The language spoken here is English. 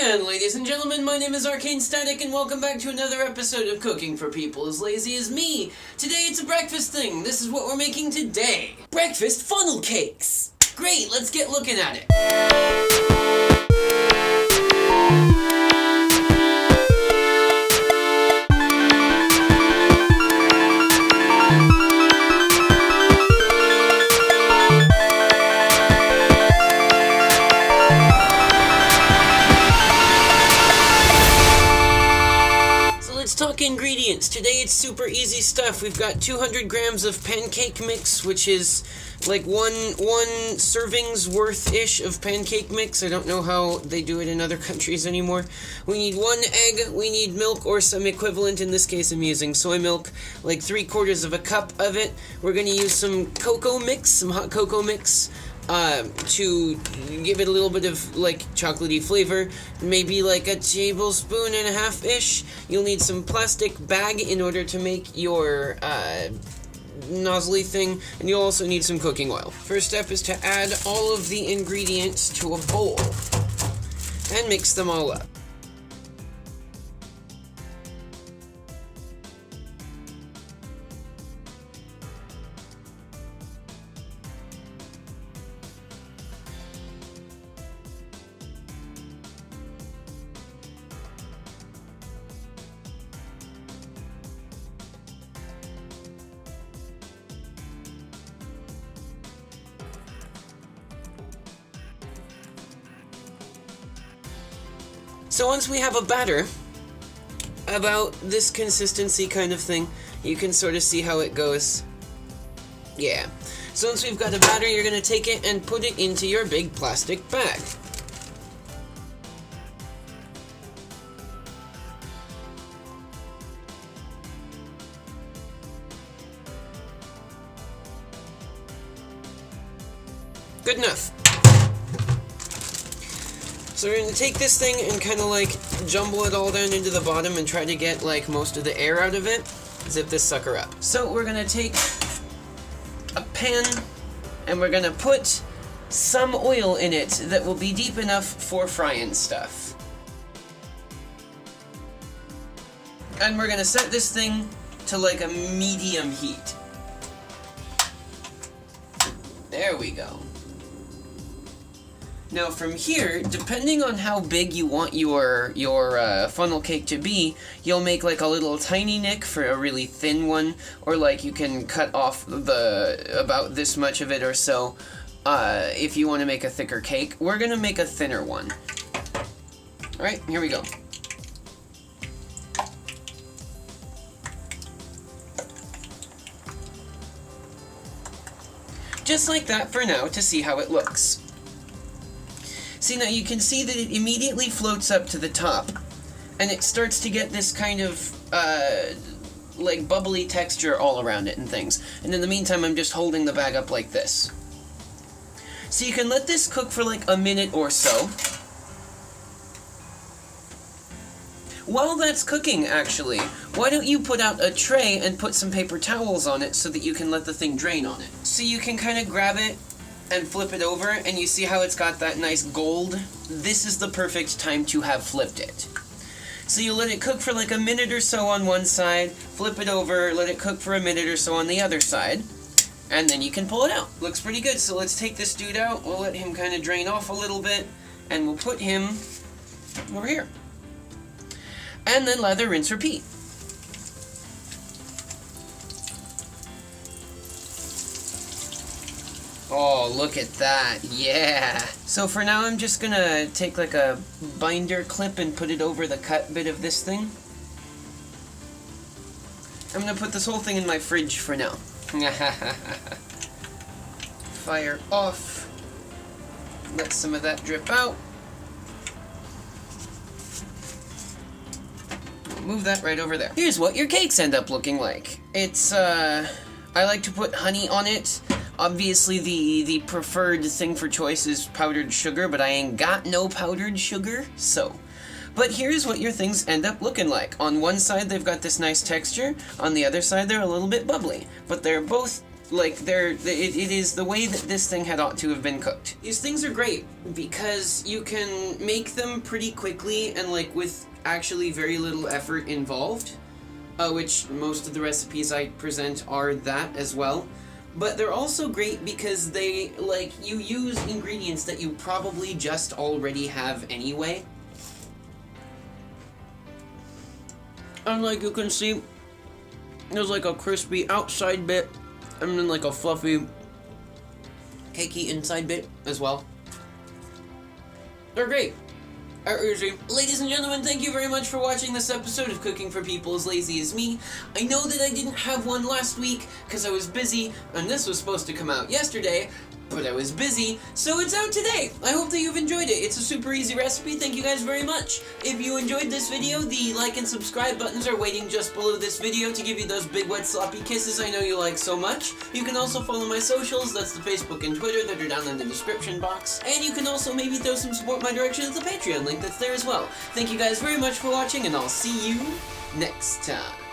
And ladies and gentlemen, my name is Arcane Static, and welcome back to another episode of Cooking for People as Lazy as Me. Today it's a breakfast thing. This is what we're making today. Breakfast funnel cakes! Great, let's get looking at it. Talk ingredients. Today it's super easy stuff. We've got 200 grams of pancake mix, which is like one serving's worth-ish of pancake mix. I don't know how they do it in other countries anymore. We need 1 egg, we need milk or some equivalent. In this case I'm using soy milk, like 3/4 of a cup of it. We're going to use some cocoa mix, some hot cocoa mix, to give it a little bit of, like, chocolatey flavor, maybe like a tablespoon and a half-ish. You'll need some plastic bag in order to make your, nozzly thing, and you'll also need some cooking oil. First step is to add all of the ingredients to a bowl, and mix them all up. So once we have a batter about this consistency kind of thing, you can sort of see how it goes. Yeah. So once we've got a batter, you're going to take it and put it into your big plastic bag. Good enough. So we're going to take this thing and kind of like jumble it all down into the bottom and try to get like most of the air out of it. Zip this sucker up. So we're going to take a pan and we're going to put some oil in it that will be deep enough for frying stuff. And we're going to set this thing to like a medium heat. There we go. Now from here, depending on how big you want your funnel cake to be, you'll make like a little tiny nick for a really thin one, or like you can cut off about this much of it or so if you want to make a thicker cake. We're going to make a thinner one. Alright, here we go. Just like that for now to see how it looks. See, now you can see that it immediately floats up to the top, and it starts to get this kind of, like, bubbly texture all around it and things. And in the meantime, I'm just holding the bag up like this. So you can let this cook for like a minute or so. While that's cooking, actually, why don't you put out a tray and put some paper towels on it so that you can let the thing drain on it. So you can kind of grab it and flip it over, and you see how it's got that nice gold? This is the perfect time to have flipped it. So you let it cook for like a minute or so on one side, flip it over, let it cook for a minute or so on the other side, and then you can pull it out. Looks pretty good, so let's take this dude out, we'll let him kind of drain off a little bit, and we'll put him over here. And then lather, rinse, repeat. Oh, look at that. Yeah. So for now, I'm just gonna take like a binder clip and put it over the cut bit of this thing. I'm gonna put this whole thing in my fridge for now. Fire off. Let some of that drip out. Move that right over there. Here's what your cakes end up looking like. It's, I like to put honey on it. Obviously, the preferred thing for choice is powdered sugar, but I ain't got no powdered sugar, so. But here's what your things end up looking like. On one side, they've got this nice texture. On the other side, they're a little bit bubbly. But they're both Like, it is the way that this thing had ought to have been cooked. These things are great because you can make them pretty quickly and, like, with actually very little effort involved, which most of the recipes I present are that as well. But they're also great because they, like, you use ingredients that you probably just already have anyway. And, like, you can see, there's, like, a crispy outside bit, and then, like, a fluffy, cakey inside bit as well. They're great. Are easy. Ladies and gentlemen, thank you very much for watching this episode of Cooking for People as Lazy as Me. I know that I didn't have one last week because I was busy, and this was supposed to come out yesterday, but I was busy, so it's out today. I hope that you've enjoyed it. It's a super easy recipe. Thank you guys very much. If you enjoyed this video, the like and subscribe buttons are waiting just below this video to give you those big wet sloppy kisses I know you like so much. You can also follow my socials, that's the Facebook and Twitter that are down in the description box. And you can also maybe throw some support my direction at the Patreon link that's there as well. Thank you guys very much for watching, and I'll see you next time.